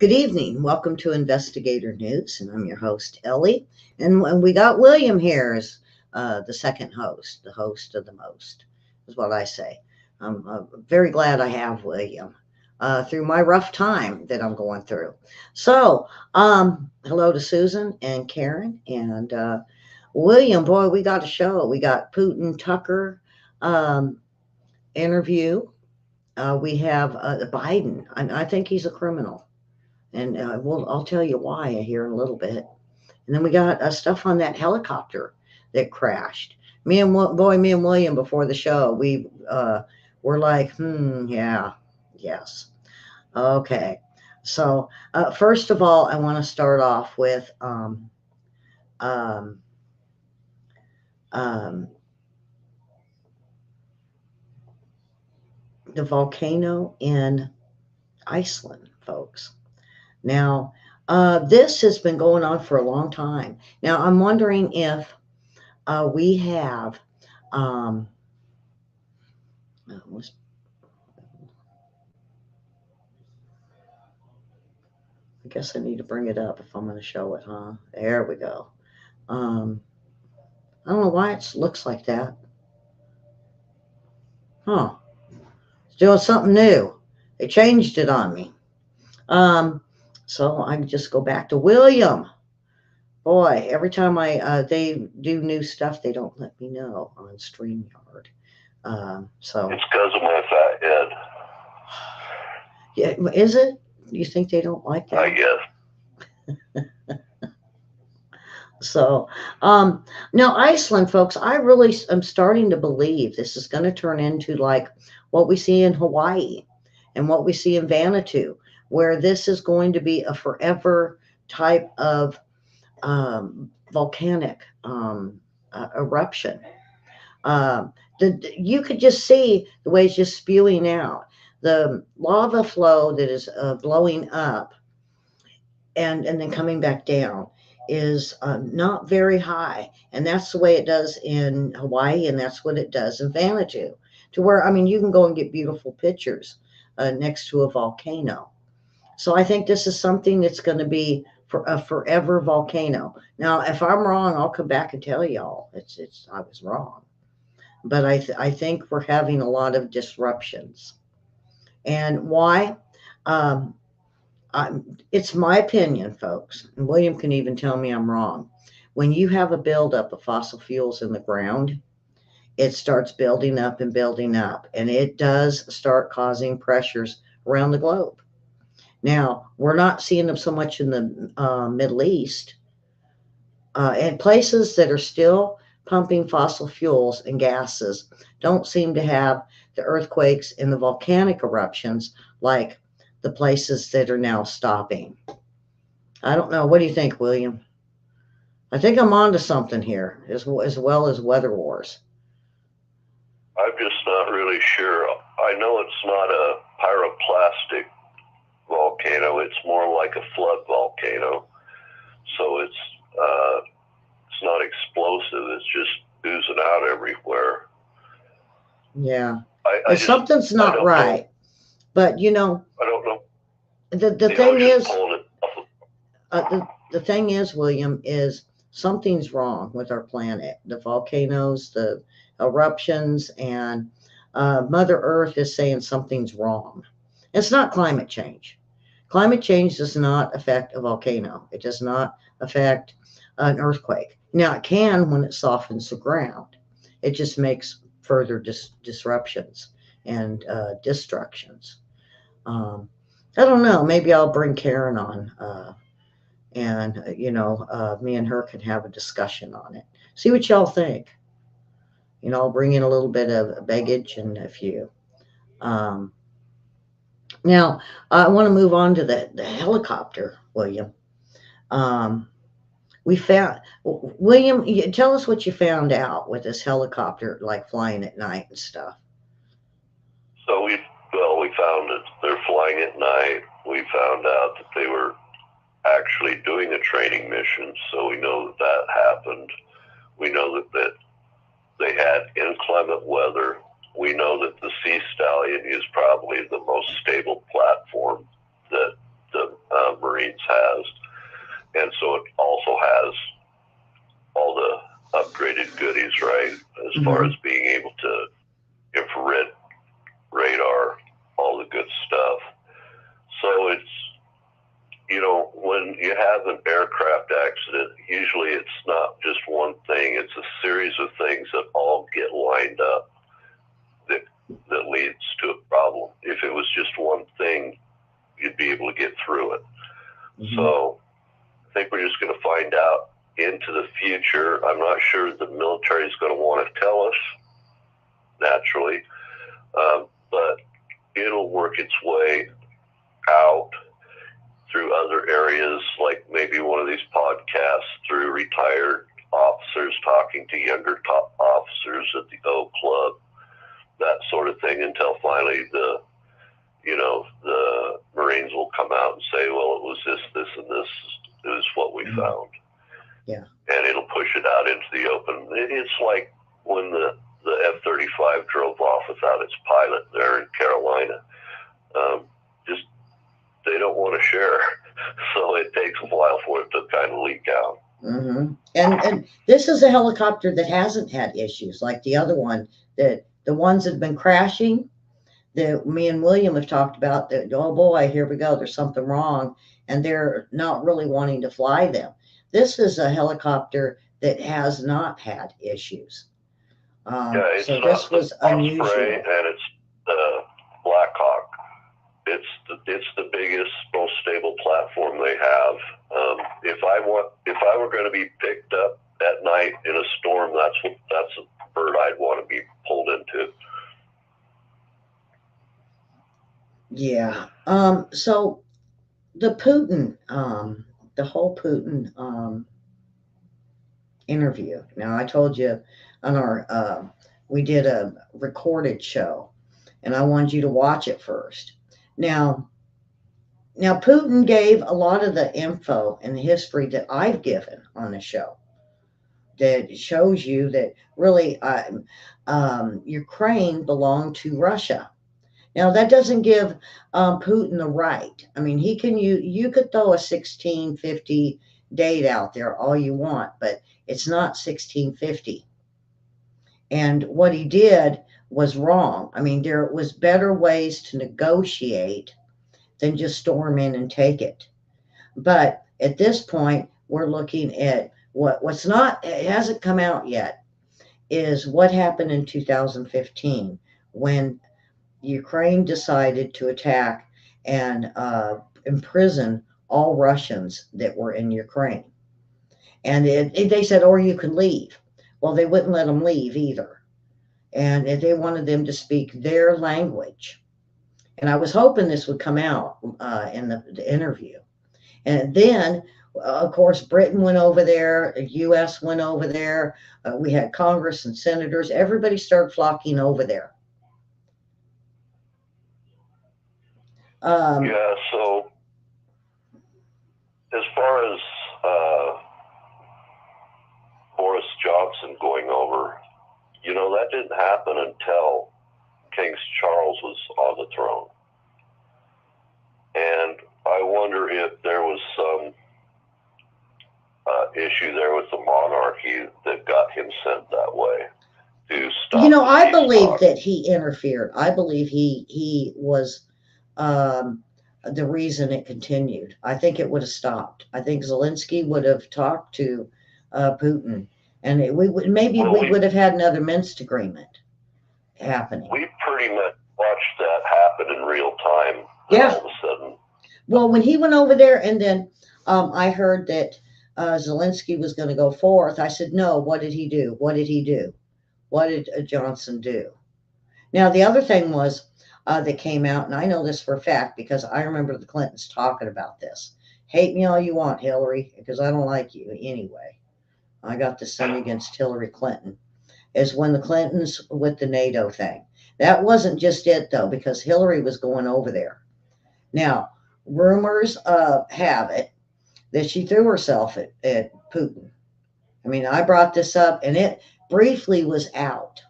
Good evening. Welcome to Investigator News, and I'm your host, Ellie. And we got William here as the second host, the host of the most, is what I say. I'm very glad I have William through my rough time that I'm going through. So, hello to Susan and Karen and William. Boy, we got a show. We got Putin Tucker um, interview. We have Biden. I think he's a criminal. And I'll tell you why here in a little bit. And then we got stuff on that helicopter that crashed. Me and William before the show, we were like, yeah, yes, okay. So first of all, I want to start off with um, um, the volcano in Iceland, folks. Now, this has been going on for a long time. Now, I'm wondering if we have, um, let's, I guess I need to bring it up if I'm going to show it, huh? There we go. Um, I don't know why it looks like that. Huh. It's doing something new. They changed it on me. Um, so I just go back to William. Boy, every time they do new stuff, they don't let me know on StreamYard. So it's because of my fat head. Yeah, is it? You think they don't like that? I guess. So, now Iceland, folks, I really am starting to believe this is going to turn into like what we see in Hawaii and what we see in Vanuatu, where this is going to be a forever type of volcanic eruption. You could just see the way it's just spewing out. The lava flow that is blowing up and then coming back down is not very high. And that's the way it does in Hawaii, and that's what it does in Vanuatu, to where, I mean, you can go and get beautiful pictures next to a volcano. So I think this is something that's going to be for a forever volcano. Now, if I'm wrong, I'll come back and tell y'all I was wrong. But I think we're having a lot of disruptions. And why? Um, it's my opinion, folks, and William can even tell me I'm wrong. When you have a buildup of fossil fuels in the ground, it starts building up, and it does start causing pressures around the globe. Now, we're not seeing them so much in the Middle East and places that are still pumping fossil fuels and gases don't seem to have the earthquakes and the volcanic eruptions like the places that are now stopping. I don't know. What do you think, William? I think I'm onto something here, as well as weather wars. I'm just not really sure. I know it's not a pyroclastic volcano. It's more like a flood volcano. So it's not explosive. It's just oozing out everywhere. Yeah. Something's not right. Know. But, I don't know. The thing is, the thing is, William, is something's wrong with our planet. The volcanoes, the eruptions, and Mother Earth is saying something's wrong. It's not climate change. Climate change does not affect a volcano. It does not affect an earthquake. Now, it can when it softens the ground. It just makes further disruptions and destructions. I don't know. Maybe I'll bring Karen on, and me and her can have a discussion on it. See what y'all think. I'll bring in a little bit of baggage and a few. Now, I want to move on to the helicopter, William. We found William. Tell us what you found out with this helicopter, like flying at night and stuff. So we found that they're flying at night. We found out that they were actually doing a training mission. So we know that happened. We know that they had inclement weather. We know that the Sea Stallion is probably the most stable platform that the States has. And so it also has all the upgraded goodies, right? As far as being able to infrared radar, all the good stuff. So it's, you know, when you have an aircraft accident, usually it's not just one thing, it's a series of things that all get lined up that leads to a problem. If it was just one thing, you'd be able to get through it. So I think we're just going to find out into the future. I'm not sure the military is going to want to tell us, naturally, but it'll work its way out through other areas, like maybe one of these podcasts, through retired officers talking to younger top officers at the O Club, that sort of thing, until finally the Marines will come out and say, well, it was this, and this is what we found. Yeah. And it'll push it out into the open. It's like when the F-35 drove off without its pilot there in Carolina. Just, they don't want to share. So it takes a while for it to kind of leak out. And this is a helicopter that hasn't had issues like the other one, that the ones that have been crashing, that me and William have talked about, that, oh boy, here we go, there's something wrong, and they're not really wanting to fly them. This is a helicopter that has not had issues. So this was unusual. Osprey, and it's the Black Hawk. It's the biggest, most stable platform they have. If I were going to be picked up at night in a storm, that's a bird I'd want to be pulled into. Yeah. So the Putin, the whole Putin interview. Now, I told you on our we did a recorded show, and I wanted you to watch it first. Now Putin gave a lot of the info and the history that I've given on the show that shows you that really Ukraine belonged to Russia. Now, that doesn't give Putin the right. I mean, you could throw a 1650 date out there all you want, but it's not 1650. And what he did was wrong. I mean, there was better ways to negotiate than just storm in and take it. But at this point, we're looking at what's not, it hasn't come out yet, is what happened in 2015 when Ukraine decided to attack and imprison all Russians that were in Ukraine. And they said, or you can leave. Well, they wouldn't let them leave either. And they wanted them to speak their language. And I was hoping this would come out in the interview. And then, of course, Britain went over there, the U.S. went over there. We had Congress and senators. Everybody started flocking over there. So as far as Boris Johnson going over, that didn't happen until King Charles was on the throne. And I wonder if there was some issue there with the monarchy that got him sent that way to stop. I believe that he interfered. I believe he was the reason it continued. I think it would have stopped. I think Zelensky would have talked to Putin, and we would have had another Minsk agreement happening. We pretty much watched that happen in real time. Yeah. All of a sudden. Well, when he went over there, and then I heard that Zelensky was going to go forth, I said, no, what did he do? What did he do? What did Johnson do? Now, the other thing was that came out, and I know this for a fact because I remember the Clintons talking about this. Hate me all you want, Hillary, because I don't like you anyway. I got this thing against Hillary Clinton. Is when the Clintons with the NATO thing. That wasn't just it, though, because Hillary was going over there. Now, rumors have it that she threw herself at Putin. I mean, I brought this up, and it briefly was out.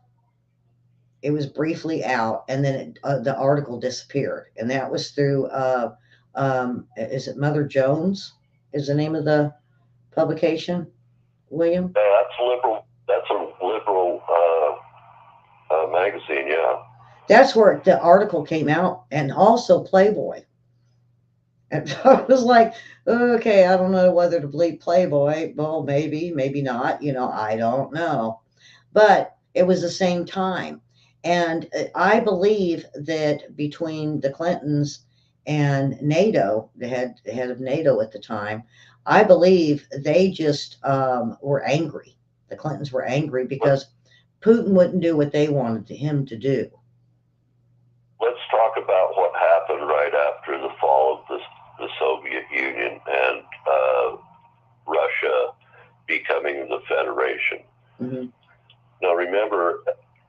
It was briefly out, and then the article disappeared. And that was through Is it Mother Jones? Is the name of the publication, William? That's liberal. That's a liberal magazine. Yeah. That's where the article came out, and also Playboy. And so I was like, okay, I don't know whether to believe Playboy. Well, maybe, maybe not. I don't know. But it was the same time. And I believe that between the Clintons and NATO, the head of NATO at the time, I believe they just were angry. The Clintons were angry because Putin wouldn't do what they wanted him to do. Let's talk about what happened right after the fall of the Soviet Union and Russia becoming the Federation. Mm-hmm. Now, remember,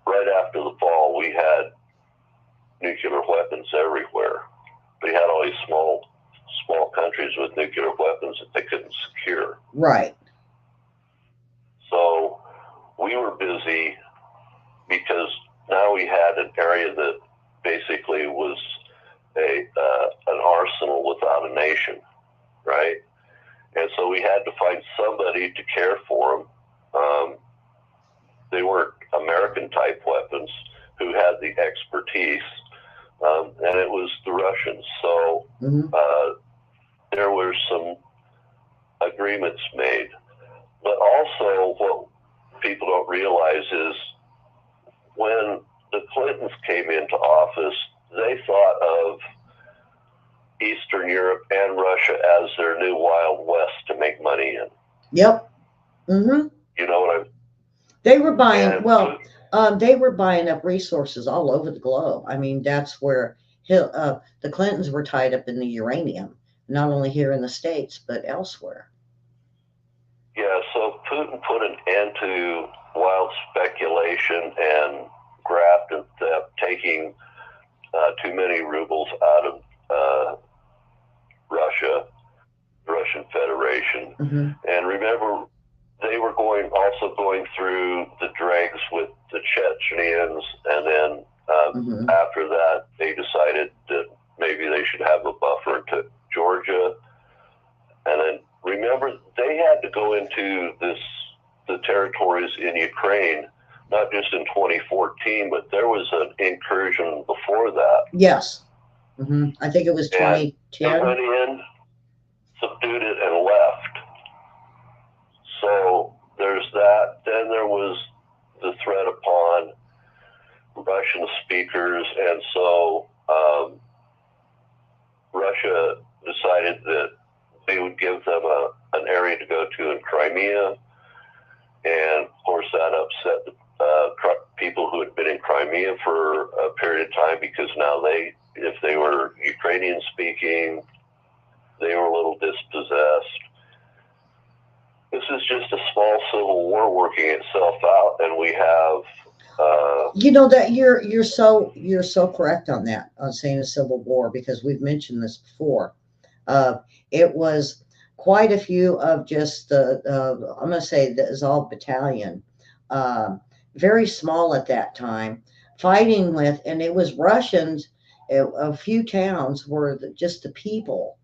right after the fall, we had nuclear weapons everywhere. We had all these small countries with nuclear weapons that they couldn't secure. Right. So we were busy because now we had an area that basically was an arsenal without a nation, right? And so we had to find somebody to care for them. They weren't American-type weapons who had the expertise, and it was the Russians. So there were some agreements made. But also what people don't realize is when the Clintons came into office, they thought of Eastern Europe and Russia as their new Wild West to make money in. Yep. Mm-hmm. You know what I'm... They were buying, they were buying up resources all over the globe. I mean, that's where the Clintons were tied up in the uranium, not only here in the States, but elsewhere. Yeah, so Putin put an end to wild speculation and graft and theft, taking too many rubles out of Russia, the Russian Federation. Mm-hmm. And remember, they were also going through the dregs with the Chechens, and then after that, they decided that maybe they should have a buffer to Georgia. And then remember, they had to go into the territories in Ukraine, not just in 2014, but there was an incursion before that. Yes. Mm-hmm. I think it was 2010. They went in, subdued it, and left. So there's that. Then there was the threat upon Russian speakers, and so Russia decided that they would give them an area to go to in Crimea, and of course that upset people who had been in Crimea for a period of time, because now if they were Ukrainian speaking, they were a little dispossessed. This is just a small civil war working itself out, and we have. That you're so correct on that, on saying a civil war, because we've mentioned this before. It was quite a few of just the I'm going to say the Azov battalion, very small at that time, fighting with, and it was Russians. A few towns where just the people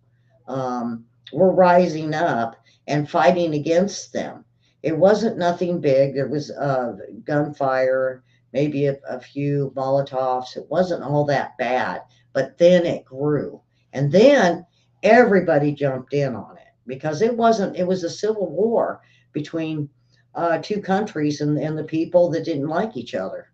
were rising up and fighting against them. It wasn't nothing big. There was gunfire, maybe a few Molotovs. It wasn't all that bad, but then it grew. And then everybody jumped in on it, because it was a civil war between two countries and the people that didn't like each other.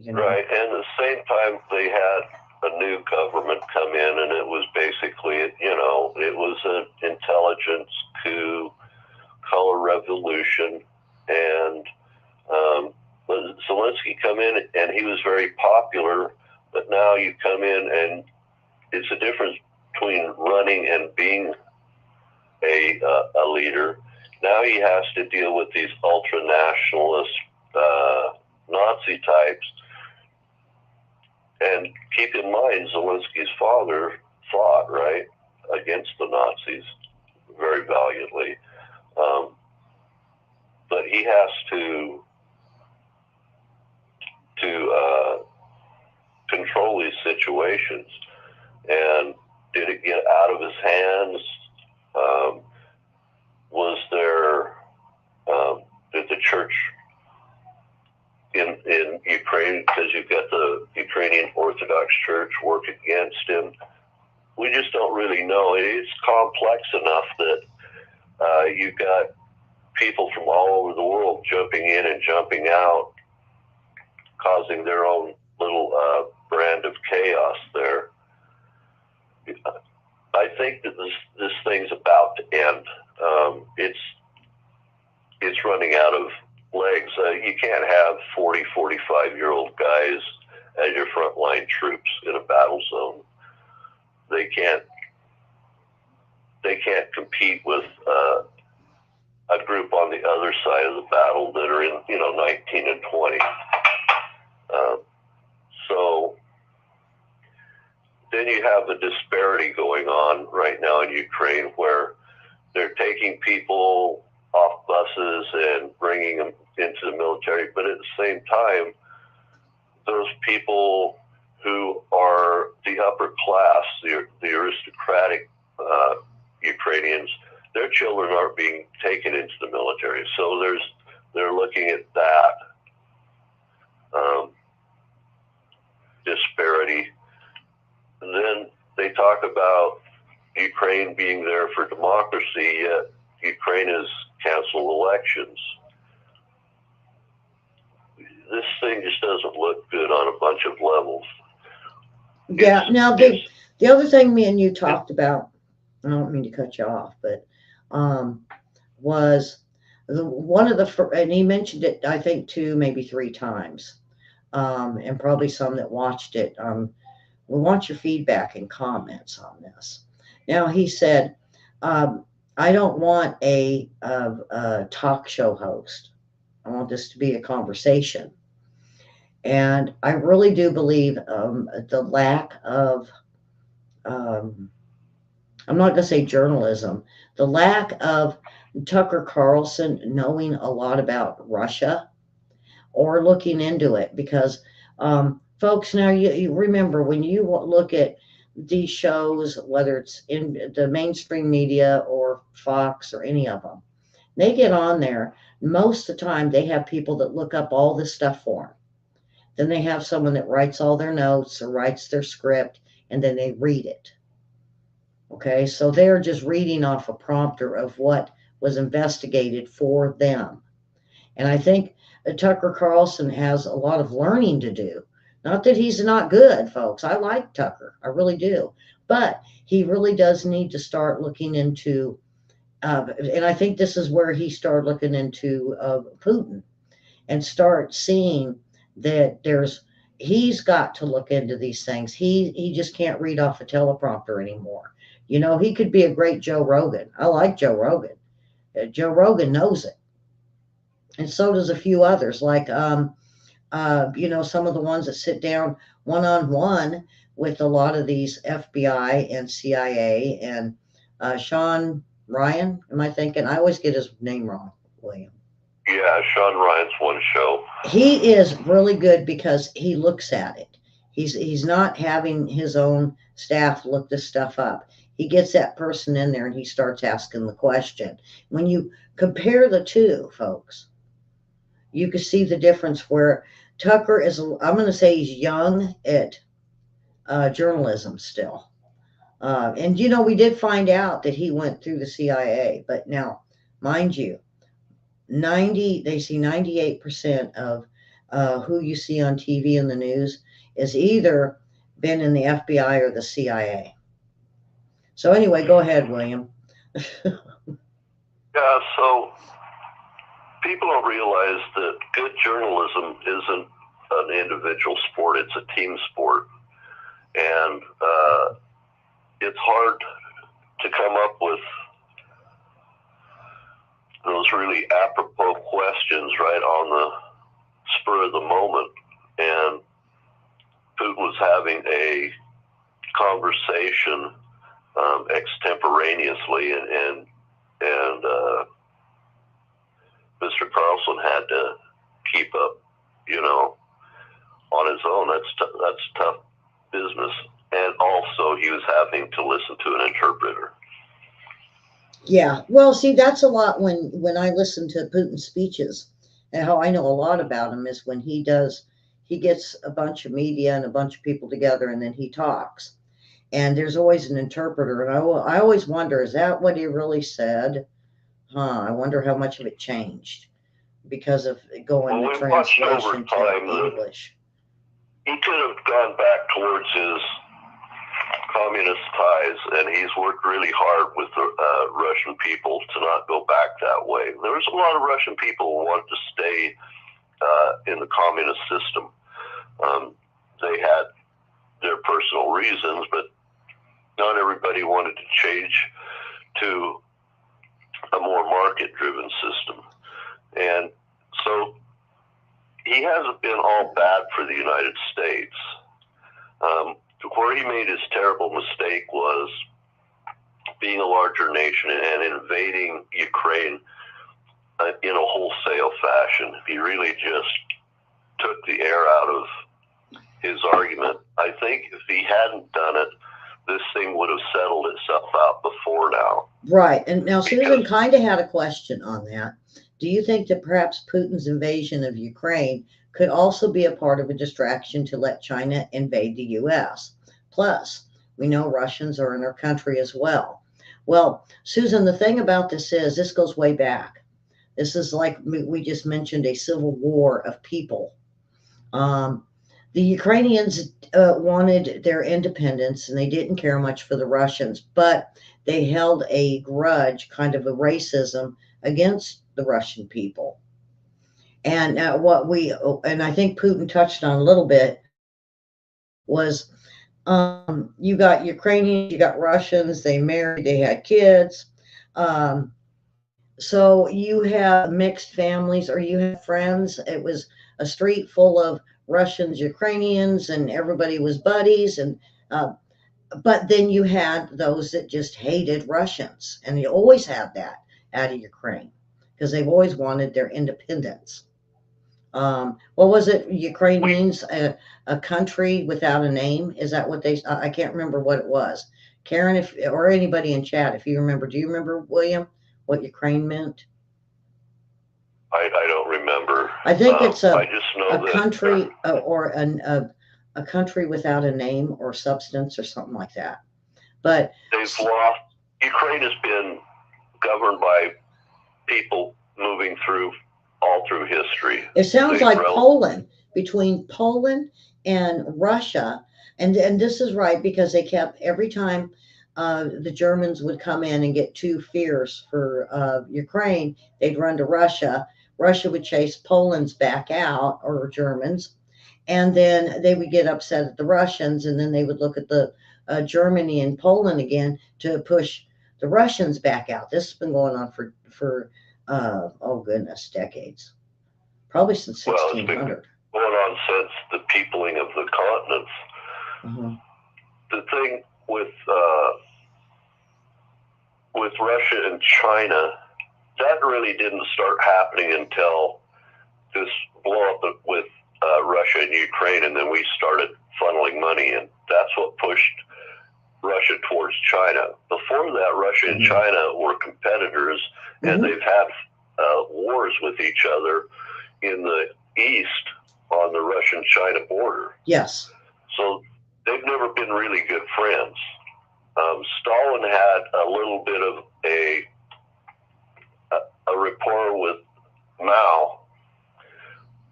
Right. And at the same time, they had a new government come in, and it was basically, it was an intelligence coup, color revolution, and Zelensky come in, and he was very popular, but now you come in, and it's a difference between running and being a leader. Now he has to deal with these ultra-nationalist Nazi types. And keep in mind, Zelensky's father fought, right, against the Nazis very valiantly. But he has to control these situations. And did it oligarchs work against him. We just don't really know. It's complex enough that you've got people from all over the world jumping in and jumping out, causing their own little brand of chaos there. I think that this thing's about to end. It's running out of legs. You can't have 40, 45-year-old guys as your frontline troops in a battle zone. They can't compete with a group on the other side of the battle that are in 19 and 20. So then you have the disparity going on right now in Ukraine, where they're taking people off buses and bringing them into the military, but at the same time, those people who are the upper class, the aristocratic Ukrainians, their children aren't being taken into the military. So they're looking at that disparity. And then they talk about Ukraine being there for democracy, yet Ukraine has canceled elections. This thing just doesn't look good on a bunch of levels. Yeah. Now, the other thing me and you talked about, I don't mean to cut you off, but was one of the, and he mentioned it, I think 2, maybe 3 times, and probably some that watched it. We want your feedback and comments on this. Now, he said, I don't want a talk show host. I want this to be a conversation. And I really do believe the lack of, I'm not going to say journalism, the lack of Tucker Carlson knowing a lot about Russia or looking into it. Because, folks, now you remember when you look at these shows, whether it's in the mainstream media or Fox or any of them, they get on there. Most of the time, they have people that look up all this stuff for them. Then they have someone that writes all their notes or writes their script, and then they read it. Okay, so they're just reading off a prompter of what was investigated for them. And I think Tucker Carlson has a lot of learning to do. Not that he's not good, folks. I like Tucker. I really do. But he really does need to start looking into, and I think this is where he started looking into Putin and start seeing that he's got to look into these things. He just can't read off a teleprompter anymore. He could be a great Joe Rogan. I like Joe Rogan. Joe Rogan knows it. And so does a few others, like, some of the ones that sit down one-on-one with a lot of these FBI and CIA and Sean Ryan, am I thinking? I always get his name wrong, William. Yeah, Sean Ryan's one show. He is really good because he looks at it. He's not having his own staff look this stuff up. He gets that person in there and he starts asking the question. When you compare the two, folks, you can see the difference where Tucker is, I'm going to say he's young at journalism still. And, we did find out that he went through the CIA. But now, mind you, they see 98% of who you see on TV in the news is either been in the FBI or the CIA. So anyway, go ahead, William. Yeah, so people don't realize that good journalism isn't an individual sport, it's a team sport. And it's hard to come up with those really apropos questions right on the spur of the moment. And Putin was having a conversation extemporaneously, and Mr. Carlson had to keep up, on his own. That's tough business. And also he was having to listen to an interpreter. Yeah. Well, see, that's a lot when I listen to Putin's speeches, and how I know a lot about him is when he he gets a bunch of media and a bunch of people together, and then he talks. And there's always an interpreter. And I always wonder, is that what he really said? Huh, I wonder how much of it changed because of going Well, the we watched over translation time to that English. he could have gone back towards his communist ties, and he's worked really hard with the Russian people to not go back that way. There was a lot of Russian people who wanted to stay in the communist system. They had their personal reasons, but not everybody wanted to change to a more market-driven system. And so he hasn't been all bad for the United States. Where he made his terrible mistake was being a larger nation and invading Ukraine in a wholesale fashion. He really just took the air out of his argument. I think if he hadn't done it, this thing would have settled itself out before now. Right. And now Susan kind of had a question on that. Do you think that perhaps Putin's invasion of Ukraine could also be a part of a distraction to let China invade the U.S.? Plus, we know Russians are in our country as well. Well, Susan, the thing about this goes way back. This is like we just mentioned, a civil war of people. The Ukrainians wanted their independence, and they didn't care much for the Russians, but they held a grudge, kind of a racism against the Russian people. And and I think Putin touched on a little bit, was you got Ukrainians, you got Russians, they married, they had kids. So you have mixed families, or you have friends. It was a street full of Russians, Ukrainians, and everybody was buddies. And but then you had those that just hated Russians, and you always had that out of Ukraine because they've always wanted their independence. What was it? Ukraine means a country without a name. Is that what they? I can't remember what it was. Karen, if or anybody in chat, if you remember, do you remember, William, what Ukraine meant? I don't remember. I think it's I just know a country or a country without a name or substance or something like that. But they've lost. Ukraine has been governed by people moving through all through history. It sounds like Poland, between Poland and Russia. And this is right, because they kept, every time the Germans would come in and get too fierce for Ukraine, they'd run to Russia. Russia would chase Poland's back out, or Germans, and then they would get upset at the Russians, and then they would look at the Germany and Poland again to push the Russians back out. This has been going on for oh goodness, decades, probably since 1600. Well, it's been going on since the peopling of the continents. Uh-huh. The thing with Russia and China, that really didn't start happening until this blow up with Russia and Ukraine, and then we started funneling money, and that's what pushed Russia towards China. Before that, Russia and China were competitors, and they've had wars with each other in the east on the Russian-China border. Yes. So they've never been really good friends. Stalin had a little bit of a rapport with Mao,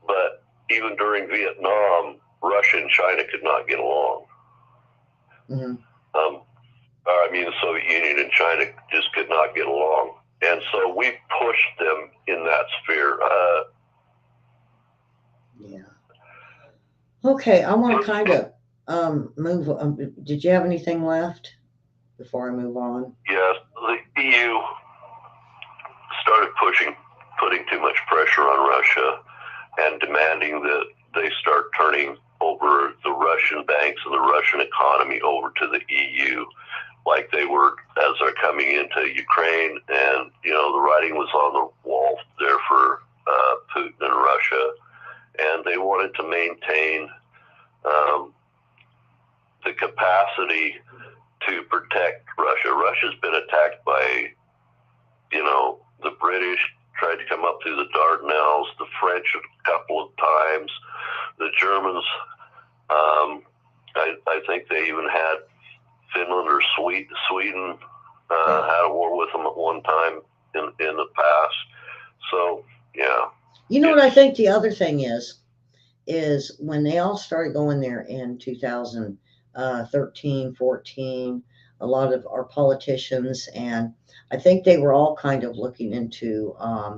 but even during Vietnam, Russia and China could not get along. I mean, the Soviet Union and China just could not get along. And so we pushed them in that sphere. Yeah. Okay, I want to kind of move on. Did you have anything left before I move on? Yes, the EU started putting too much pressure on Russia and demanding that they start turning over the Russian banks and the Russian economy over to the EU, like they were as they're coming into Ukraine. And, you know, the writing was on the wall there for Putin and Russia, and they wanted to maintain the capacity to protect Russia. Russia's been attacked by, you know, the British, tried to come up through the Dardanelles, the French a couple of times, the Germans, I think they even had Finland or Sweden had a war with them at one time in the past. So, yeah. You know what I think the other thing is when they all started going there in 2013, 14, a lot of our politicians, and I think they were all kind of looking into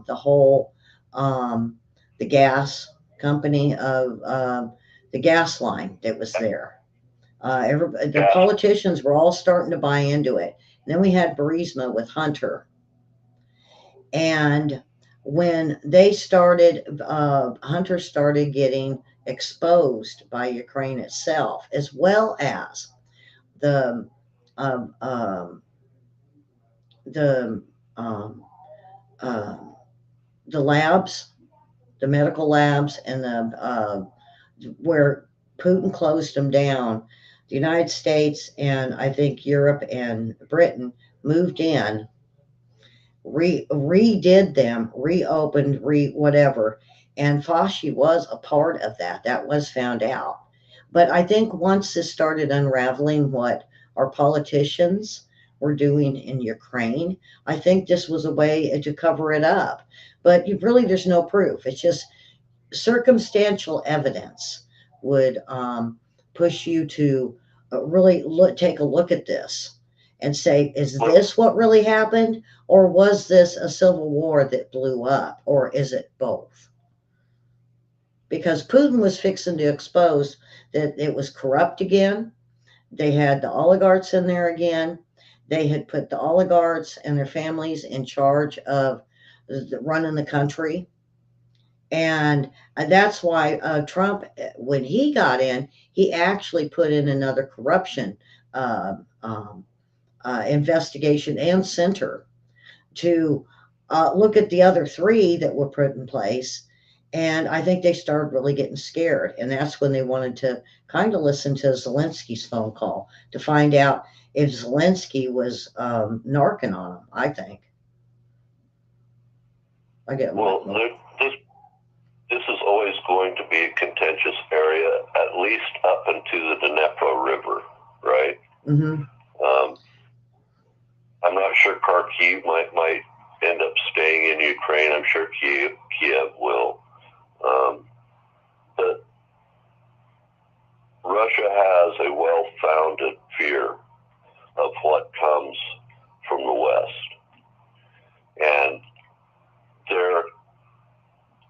the whole, the gas company of the gas line that was there. The politicians were all starting to buy into it. And then we had Burisma with Hunter. And when they started, Hunter started getting exposed by Ukraine itself, as well as the um, um, the um, the labs, the medical labs, and where Putin closed them down. The United States and I think Europe and Britain moved in, redid them, reopened, whatever. And Fauci was a part of that. That was found out. But I think once this started unraveling what our politicians were doing in Ukraine, I think this was a way to cover it up. But there's no proof. It's just circumstantial evidence would push you to really take a look at this and say, is this what really happened? Or was this a civil war that blew up? Or is it both? Because Putin was fixing to expose that it was corrupt again. They had the oligarchs in there again. They had put the oligarchs and their families in charge of running the country. And that's why Trump, when he got in, he actually put in another corruption investigation and center to look at the other three that were put in place. And I think they started really getting scared. And that's when they wanted to kind of listen to Zelensky's phone call to find out if Zelensky was narking on them, I think. This is always going to be a contentious area, at least up into the Dnepro River, right? Mm-hmm. I'm not sure Kharkiv might end up staying in Ukraine. I'm sure Kiev will. But Russia has a well-founded fear of what comes from the West. And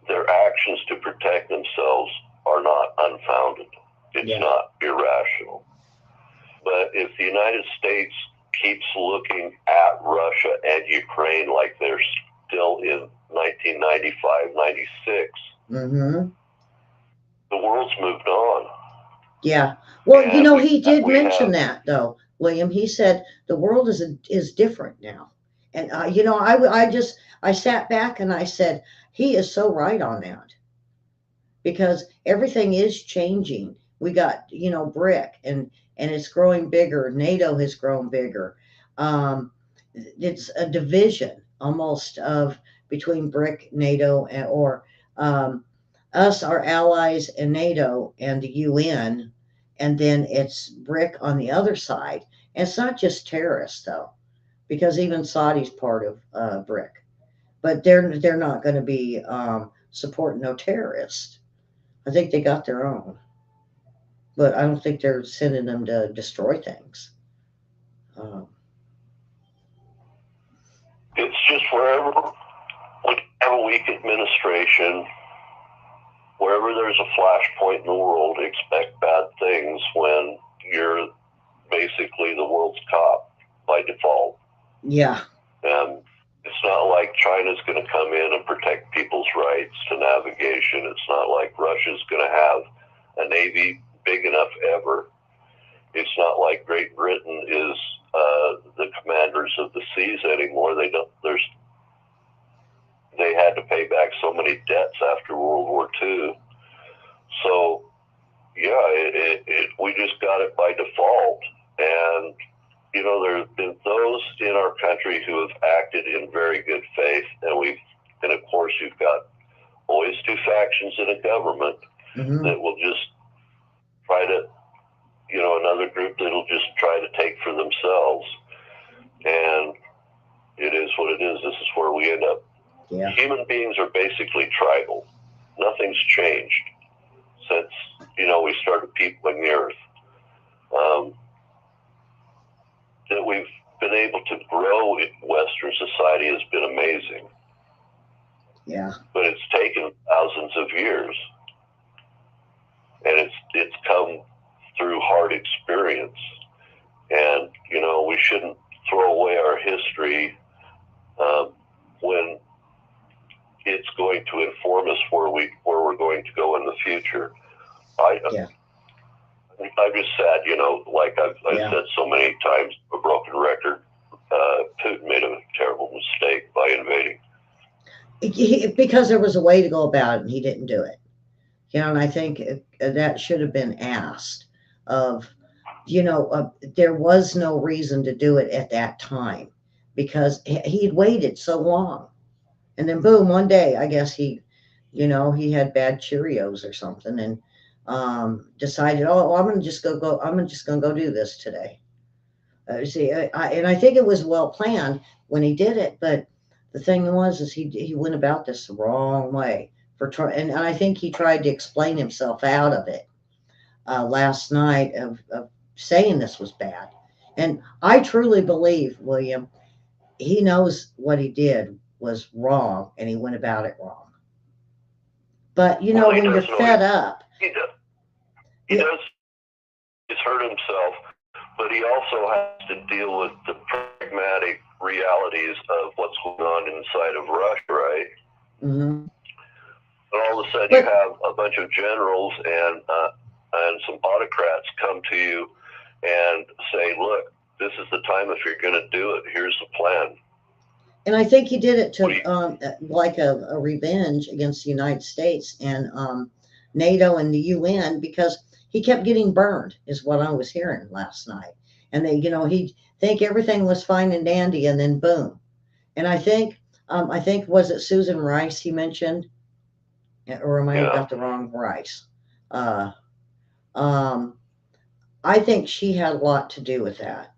their actions to protect themselves are not unfounded. It's not irrational. But if the United States keeps looking at Russia and Ukraine like they're still in 1995, 96, mm-hmm. the world's moved on. Yeah. Well, and he did mention that, though, William. He said the world is different now. And, I sat back and I said, he is so right on that. Because everything is changing. We got, BRIC, and it's growing bigger. NATO has grown bigger. It's a division almost between BRIC, NATO, or us, our allies, and NATO, and the UN, and then it's BRIC on the other side. And it's not just terrorists, though, because even Saudi's part of BRIC. But they're not going to be supporting no terrorists. I think they got their own. But I don't think they're sending them to destroy things. It's just wherever we have a weak administration, wherever there's a flashpoint in the world, expect bad things when you're basically the world's cop by default. Yeah. And it's not like China's going to come in and protect people's rights to navigation. It's not like Russia's going to have a navy big enough ever. It's not like Great Britain is the commanders of the seas anymore. They had to pay back so many debts after World War II. So, we just got it by default. And, there have been those in our country who have acted in very good faith, and we've And of course, you've got always two factions in a government that will just try to, another group that'll just try to take for themselves. And it is what it is. This is where we end up. Yeah. Human beings are basically tribal. Nothing's changed since, we started peopling the earth. That we've been able to grow in Western society has been amazing. Yeah. But it's taken thousands of years. And it's come through hard experience. And, we shouldn't throw away our history when it's going to inform us where we're going to go in the future. I'm just sad, like I've said so many times, a broken record. Putin made a terrible mistake by invading. Because there was a way to go about it, and he didn't do it. And I think that should have been asked of, there was no reason to do it at that time because he'd waited so long. And then boom, one day, I guess he had bad Cheerios or something and decided, I'm just going to go do this today. And I think it was well planned when he did it, but the thing is he went about this the wrong way and I think he tried to explain himself out of it last night of saying this was bad. And I truly believe, William, he knows what he did was wrong and he went about it wrong. But when you're fed up, he does. He's hurt himself, but he also has to deal with the pragmatic realities of what's going on inside of Russia, right? Mm-hmm. And all of a sudden, you have a bunch of generals and some autocrats come to you and say, "Look, this is the time. If you're going to do it, here's the plan." And I think he did it to like a revenge against the United States and NATO and the UN because he kept getting burned, is what I was hearing last night. And they, he'd think everything was fine and dandy, and then boom. And I think was it Susan Rice he mentioned, or am I got the wrong Rice? I think she had a lot to do with that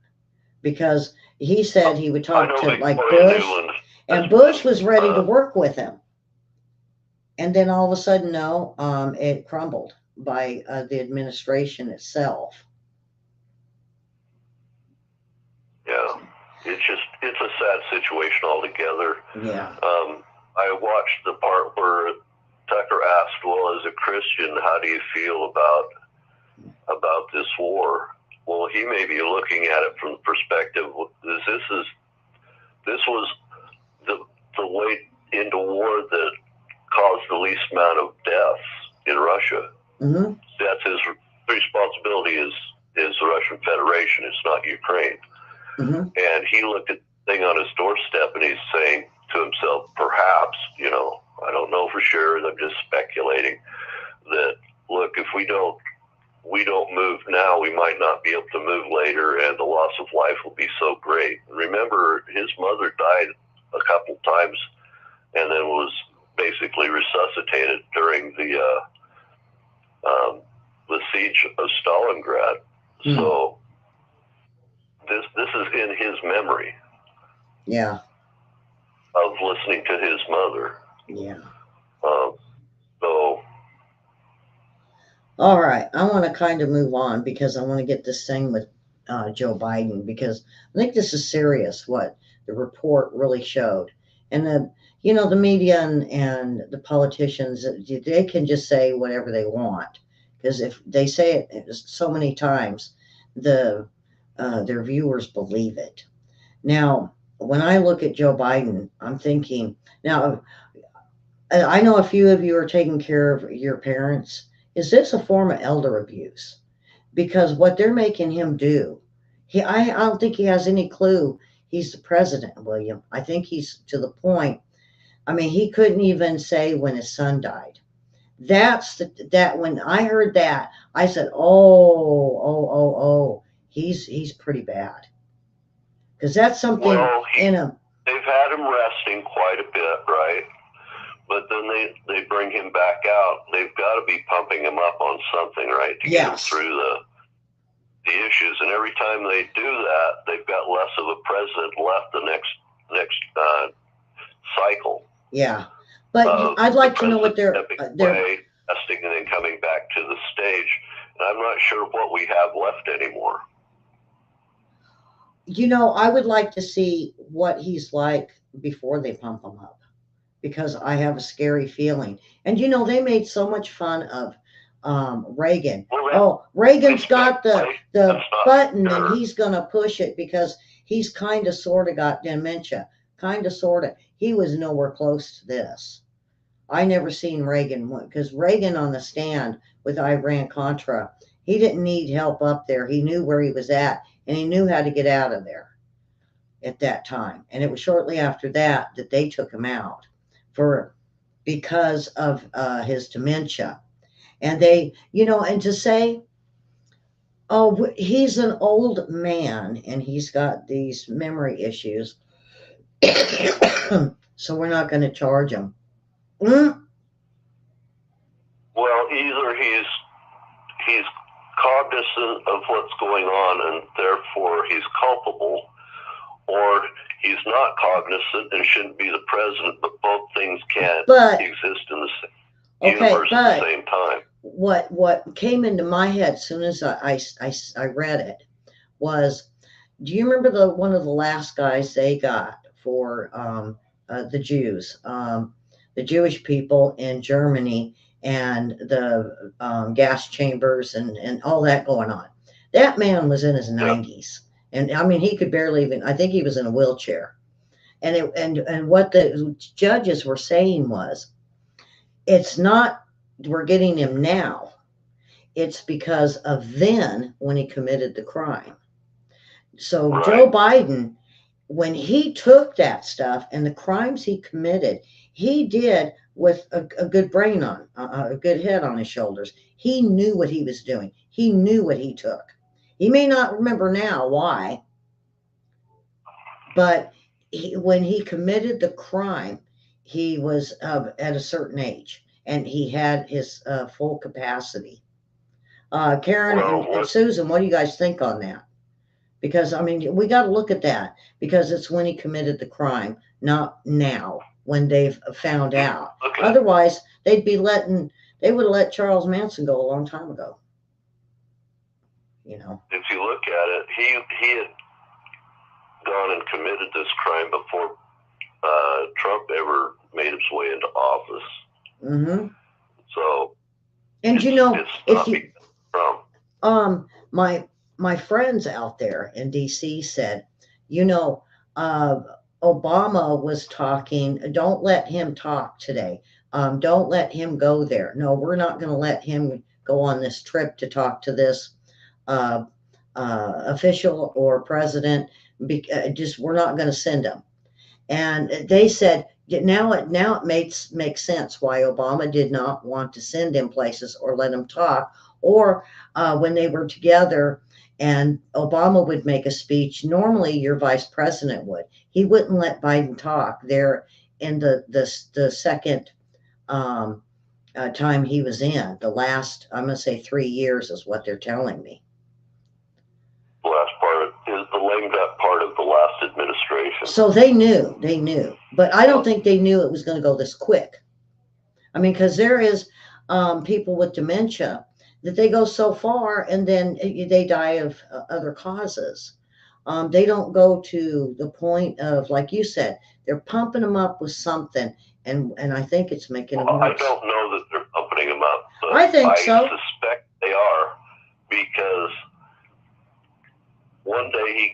because he said he would talk to like Bush, and Bush was ready to work with him. And then all of a sudden, no, it crumbled by the administration itself. Yeah, it's a sad situation altogether. Yeah. I watched the part where Tucker asked, "Well, as a Christian, how do you feel about this war?" Well, he may be looking at it from the perspective this was the way into war that caused the least amount of deaths in Russia. Mm-hmm. That's his responsibility is the Russian Federation. It's not Ukraine. Mm-hmm. And he looked at the thing on his doorstep and he's saying to himself, perhaps, I don't know for sure, and I'm just speculating, that look, if we don't move now, we might not be able to move later, and the loss of life will be so great. Remember, his mother died a couple times and then was basically resuscitated during the siege of Stalingrad. Mm. So this is in his memory. Yeah. Of listening to his mother. Yeah. So. All right, I want to kind of move on because I want to get this thing with Joe Biden because I think this is serious. What the report really showed, and the media and the politicians, they can just say whatever they want because if they say it so many times, their viewers believe it. Now, when I look at Joe Biden, I'm thinking now. I know a few of you are taking care of your parents. Is this a form of elder abuse? Because what they're making him do, I don't think he has any clue he's the president, William. I think he's to the point. I mean, he couldn't even say when his son died. That when I heard that, I said, oh, he's pretty bad. Because that's something in him. They've had him resting quite a bit, right? but then they bring him back out. They've got to be pumping him up on something, right, to get him through the issues. And every time they do that, they've got less of a president left the next cycle. Yeah, but I'd like to know what they're testing and then coming back to the stage. And I'm not sure what we have left anymore. You know, I would like to see what he's like before they pump him up, because I have a scary feeling. And you know, they made so much fun of Reagan. Oh, Reagan's got the button and he's going to push it because he's kind of sort of got dementia. Kind of sort of. He was nowhere close to this. I never seen Reagan, because Reagan on the stand with Iran-Contra, he didn't need help up there. He knew where he was at, and he knew how to get out of there at that time. And it was shortly after that that they took him out because of his dementia. And they, you know, and to say, oh, he's an old man and he's got these memory issues, so we're not going to charge him. Well, either he's cognizant of what's going on and therefore he's culpable, or he's not cognizant and shouldn't be the president, but both things can't exist in the same universe at the same time. What came into my head as soon as I read it was, do you remember one of the last guys they got for the Jews, the Jewish people in Germany, and the gas chambers and all that going on? That man was in his 90s. And I mean, he could barely even, I think he was in a wheelchair. And what the judges were saying was, it's not we're getting him now. It's because of then when he committed the crime. So Joe Biden, when he took that stuff and the crimes he committed, he did with a good brain on, a good head on his shoulders. He knew what he was doing. He knew what he took. He may not remember now why, but when he committed the crime, he was at a certain age and he had his full capacity. Karen and Susan, what do you guys think on that? Because, I mean, we got to look at that, because it's when he committed the crime, not now when they've found out. Okay. Otherwise, they would have let Charles Manson go a long time ago. You know, if you look at it, he had gone and committed this crime before Trump ever made his way into office. Mm-hmm. So, and you know, if you, my friends out there in DC said, you know, Obama was talking. Don't let him talk today. Don't let him go there. No, we're not going to let him go on this trip to talk to this official or president. We're not going to send him. And they said now it makes sense why Obama did not want to send him places or let him talk, or when they were together and Obama would make a speech. Normally, your vice president would. He wouldn't let Biden talk there in the second time he was in. The last, I'm going to say 3 years is what they're telling me. Last part is the lame duck part of the last administration. So they knew, but I don't think they knew it was going to go this quick. I mean, because there is people with dementia that they go so far and then they die of other causes. They don't go to the point of, like you said, they're pumping them up with something, and I think it's making them worse. I don't know that they're pumping them up. But I think so. I suspect they are, because one day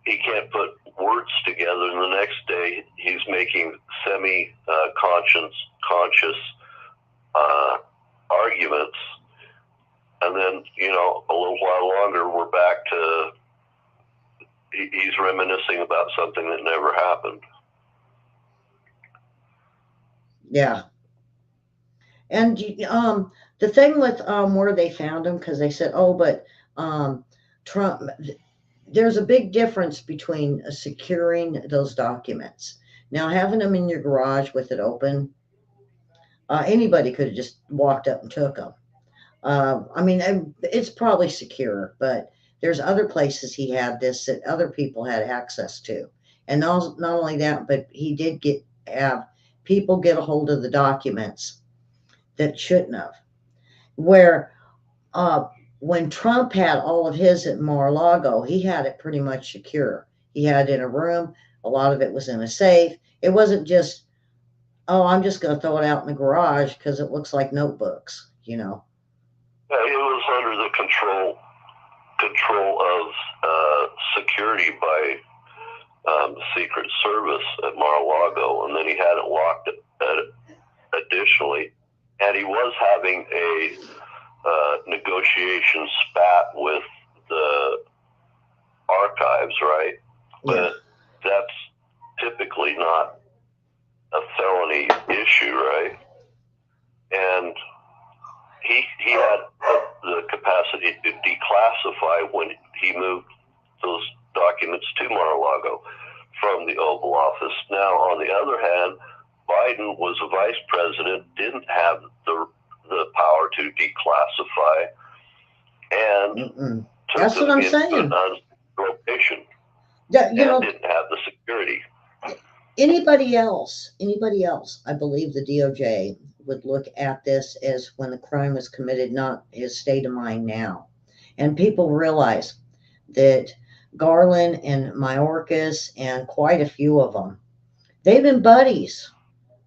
he can't put words together, and the next day he's making conscious arguments, and then, you know, a little while longer we're back to he's reminiscing about something that never happened. Yeah. And the thing with where they found him, because they said, oh, but Trump, there's a big difference between securing those documents. Now, having them in your garage with it open, anybody could have just walked up and took them. I mean, it's probably secure, but there's other places he had this that other people had access to. And not only that, but he did have people get a hold of the documents that shouldn't have. Where uh, when Trump had all of his at Mar-a-Lago, he had it pretty much secure. He had it in a room. A lot of it was in a safe. It wasn't just, oh, I'm just going to throw it out in the garage because it looks like notebooks, you know. It was under the control of security by the Secret Service at Mar-a-Lago, and then he had it locked additionally, and he was having a negotiation spat with the archives, right? Yeah. But that's typically not a felony issue, right? And he had the capacity to declassify when he moved those documents to Mar-a-Lago from the Oval Office. Now, on the other hand, Biden was a vice president, didn't have the power to declassify, and that's what I'm saying. Location, that, you know, didn't have the security. Anybody else, I believe the DOJ would look at this as when the crime was committed, not his state of mind now. And people realize that Garland and Mayorkas and quite a few of them, they've been buddies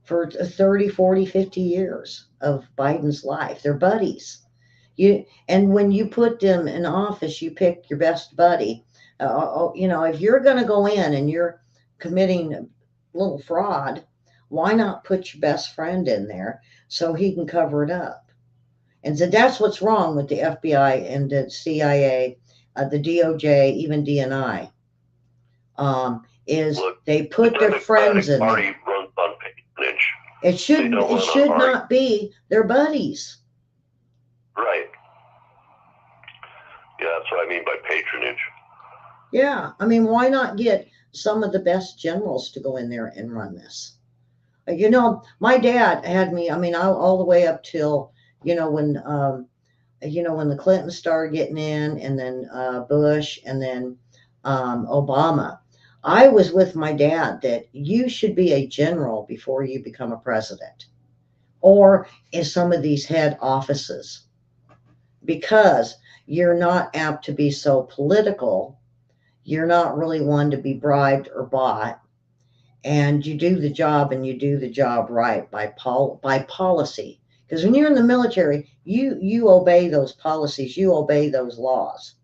for 30, 40, 50 years of Biden's life. They're buddies. And when you put them in office, you pick your best buddy. You know, if you're going to go in and you're committing a little fraud, why not put your best friend in there so he can cover it up? And so that's what's wrong with the FBI and the CIA, the DOJ, even DNI, is Look, they put their friends in there. Runs on patronage. It should not be their buddies. Right. Yeah, that's what I mean by patronage. Yeah, I mean, why not get some of the best generals to go in there and run this? You know, my dad had me. I mean, all the way up till when the Clintons started getting in, and then Bush, and then Obama. I was with my dad that you should be a general before you become a president, or in some of these head offices, because you're not apt to be so political. You're not really one to be bribed or bought, and you do the job, and you do the job right by policy. Because when you're in the military, you obey those policies, you obey those laws,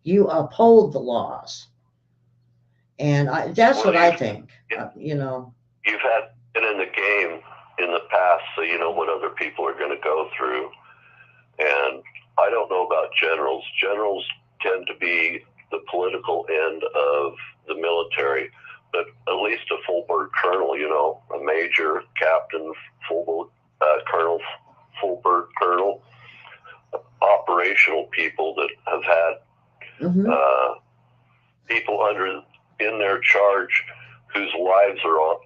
you uphold the laws, and that's what I think. You've been in the game in the past, so you know what other people are going to go through. And I don't know about generals. Generals tend to be the political end of the military, but at least a full-bird colonel, a major, captain, colonel, full-bird colonel, operational people that have had people in their charge whose lives are on,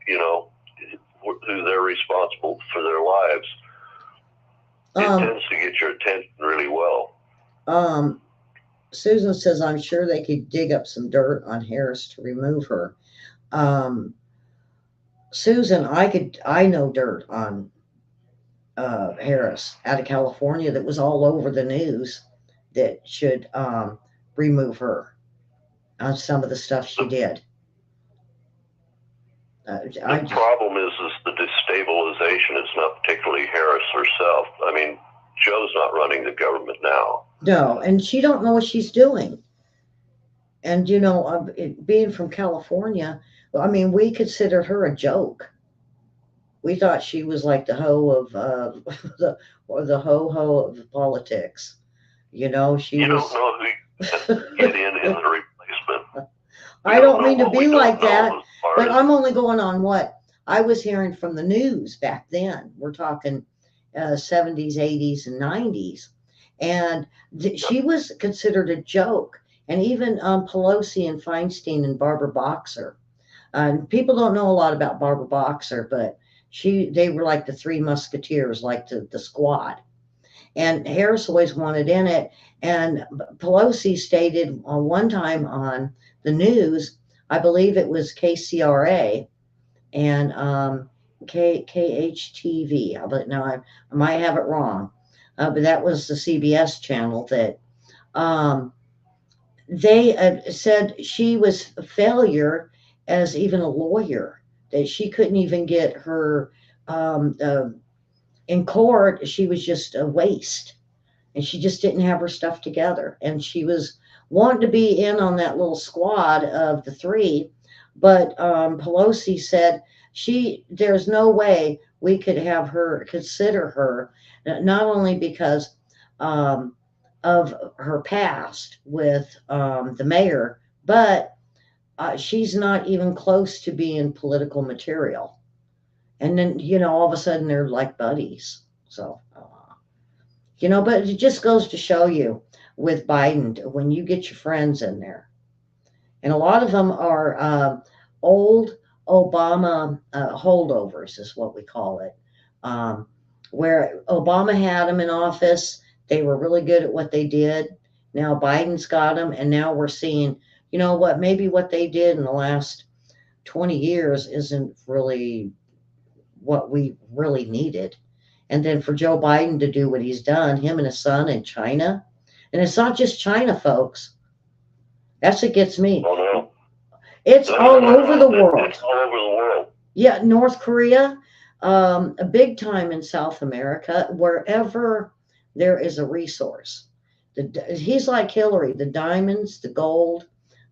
who they're responsible for their lives. It tends to get your attention really well. Susan says, I'm sure they could dig up some dirt on Harris to remove her. Susan, I know dirt on Harris out of California that was all over the news that should remove her on some of the stuff she did. The problem is the destabilization. It's not particularly Harris herself. I mean, Joe's not running the government now. No, and she don't know what she's doing. And, being from California, I mean, we considered her a joke. We thought she was like the hoe of the ho-ho of politics. She you was. You don't know who get in the replacement. I don't mean to be like that, but I'm only going on what I was hearing from the news back then. We're talking 70s, 80s, and 90s. And she was considered a joke. And even Pelosi and Feinstein and Barbara Boxer, People don't know a lot about Barbara Boxer, but they were like the Three Musketeers, like the squad. And Harris always wanted in it. And Pelosi stated one time on the news, I believe it was KCRA and KHTV. But now I might have it wrong, but that was the CBS channel that um, they said she was a failure as even a lawyer, that she couldn't even get her um, uh, in court. She was just a waste, and she just didn't have her stuff together. And she was wanting to be in on that little squad of the three, but Pelosi said there's no way we could have her consider her, not only because um, of her past with the mayor, but she's not even close to being political material. And then, all of a sudden they're like buddies. So, but it just goes to show you with Biden, when you get your friends in there, and a lot of them are old Obama holdovers, is what we call it, um, where Obama had them in office. They were really good at what they did. Now Biden's got them, and now we're seeing, maybe what they did in the last 20 years isn't really what we really needed. And then for Joe Biden to do what he's done, him and his son in China, and it's not just China, folks. That's what gets me. Oh no. It's all over the world. It's all over the world. Yeah, North Korea, a big time in South America, wherever there is a resource. He's like Hillary, the diamonds, the gold,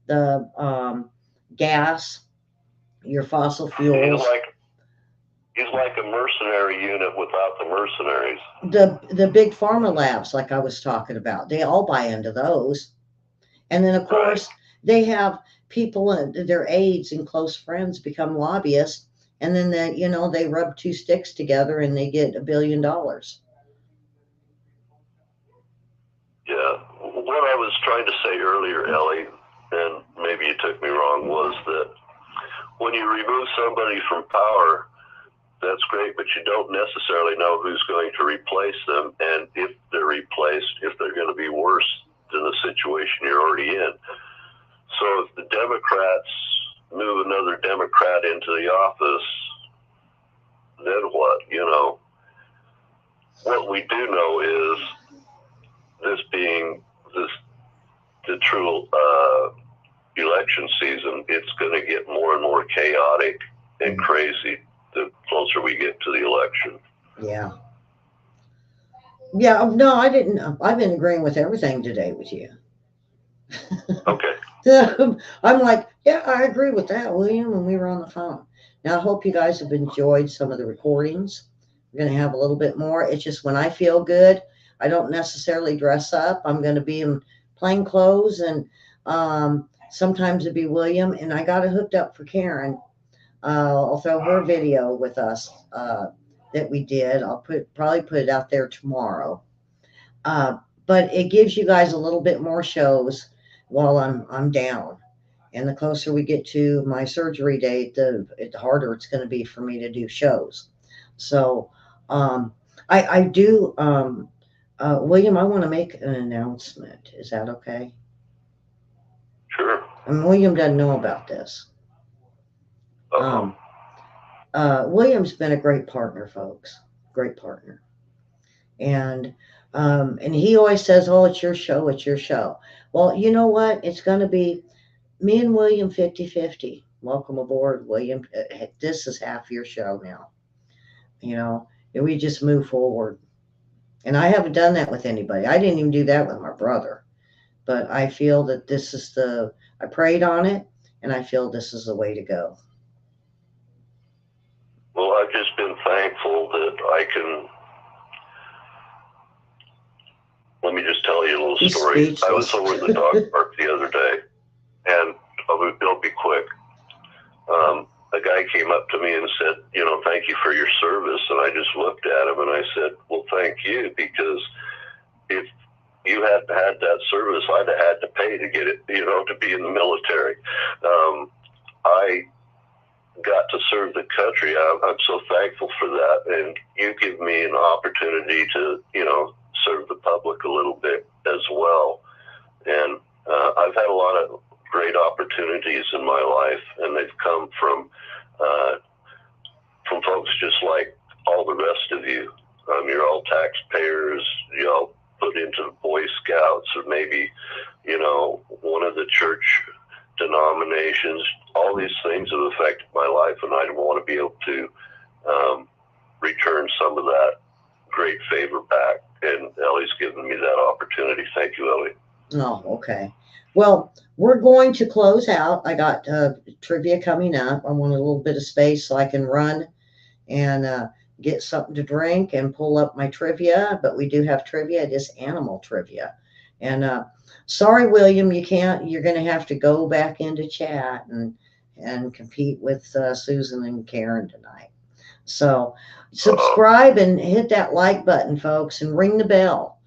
the gas, your fossil fuels. He's like a mercenary unit without the mercenaries. The big pharma labs, like I was talking about, they all buy into those. And then, of course, they have people, their aides and close friends become lobbyists. And then, they rub two sticks together and they get $1 billion. Yeah. What I was trying to say earlier, Ellie, and maybe you took me wrong, was that when you remove somebody from power, that's great, but you don't necessarily know who's going to replace them, and if they're replaced, if they're going to be worse than the situation you're already in. So if the Democrats move another Democrat into the office, then what? What we do know is, this being the true election season, it's going to get more and more chaotic and crazy the closer we get to the election. Yeah. Yeah, no, I didn't. I've been agreeing with everything today with you. Okay. I'm like, yeah, I agree with that, William, when we were on the phone. Now, I hope you guys have enjoyed some of the recordings. We're going to have a little bit more. It's just when I feel good, I don't necessarily dress up. I'm going to be in plain clothes, and sometimes it'd be William, and I got it hooked up for Karen. I'll throw her video with us that we did. I'll probably put it out there tomorrow. But it gives you guys a little bit more shows while I'm down. And the closer we get to my surgery date, the harder it's going to be for me to do shows. So I do, William, I want to make an announcement. Is that okay? Sure. And William doesn't know about this. William's been a great partner, folks. Great partner. And he always says, oh, it's your show, it's your show. Well, you know what? It's going to be me and William 50-50. Welcome aboard, William. This is half your show now. And we just move forward. And I haven't done that with anybody. I didn't even do that with my brother. But I feel that this is I prayed on it, and I feel this is the way to go. Well, I've just been thankful that I can. Let me just tell you a little story. I was over at the dog park the other day, and it'll be quick. A guy came up to me and said, thank you for your service. And I just looked at him and I said, well, thank you, because if you hadn't had that service, I'd have had to pay to get it, to be in the military. I got to serve the country. I'm so thankful for that, and you give me an opportunity to, serve the public a little bit as well. And I've had a lot of great opportunities in my life, and they've come from folks just like all the rest of you. You're all taxpayers. You all put into the Boy Scouts, or maybe, one of the church denominations. All these things have affected my life, and I want to be able to return some of that great favor back. And Elly's given me that opportunity. Thank you, Elly. Oh, okay. Well, we're going to close out. I got trivia coming up. I want a little bit of space so I can run and get something to drink and pull up my trivia. But we do have trivia. It is animal trivia. And sorry, William, you can't. You're going to have to go back into chat and compete with Susan and Karen tonight. So subscribe and hit that like button, folks, and ring the bell.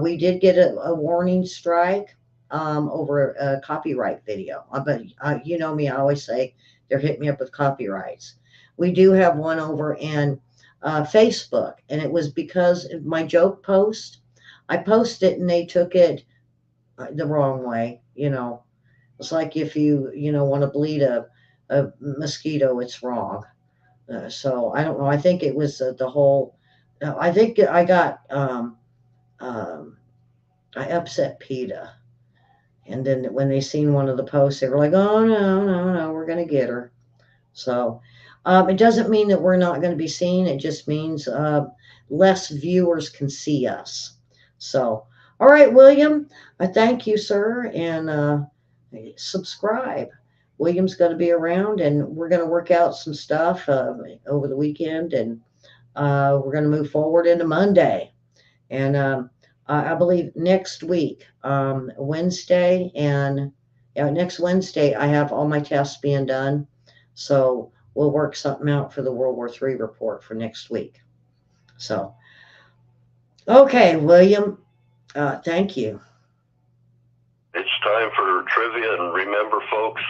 We did get a warning strike over a copyright video. But you know me, I always say they're hitting me up with copyrights. We do have one over in Facebook, and it was because of my joke post. I posted it and they took it the wrong way. It's like if you want to bleed a mosquito, it's wrong. So I don't know. I think it was the whole. I think I got. I upset PETA, and then when they seen one of the posts, they were like, "Oh no, we're gonna get her." So it doesn't mean that we're not going to be seen. It just means less viewers can see us. So, all right, William, I thank you, sir, and subscribe. William's going to be around, and we're going to work out some stuff over the weekend, and we're going to move forward into Monday. And I believe next week, Wednesday, next Wednesday, I have all my tests being done. So we'll work something out for the World War III report for next week. So, okay, William, thank you. It's time for trivia, and remember, folks,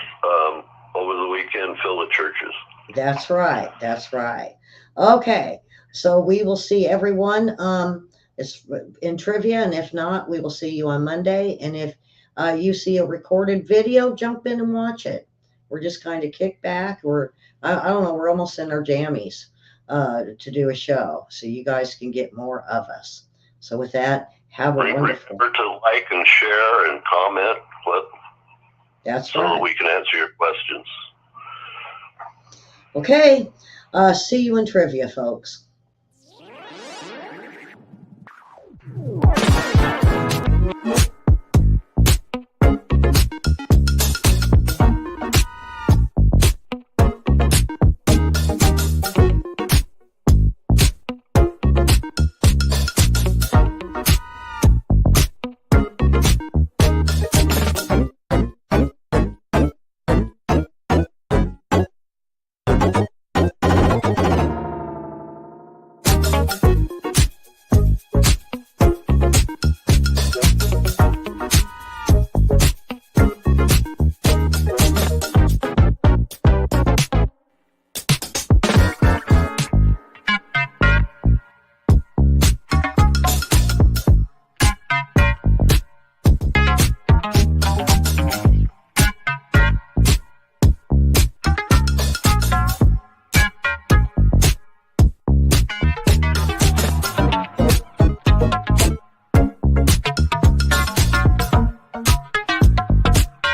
over the weekend, fill the churches. That's right. That's right. Okay, so we will see everyone in trivia, and if not, we will see you on Monday. And if you see a recorded video, jump in and watch it. We're just kind of kick back. I don't know, we're almost in our jammies to do a show, so you guys can get more of us. So with that, have a wonderful. Remember to like and share and comment. That's right. So that we can answer your questions. Okay. See you in trivia, folks.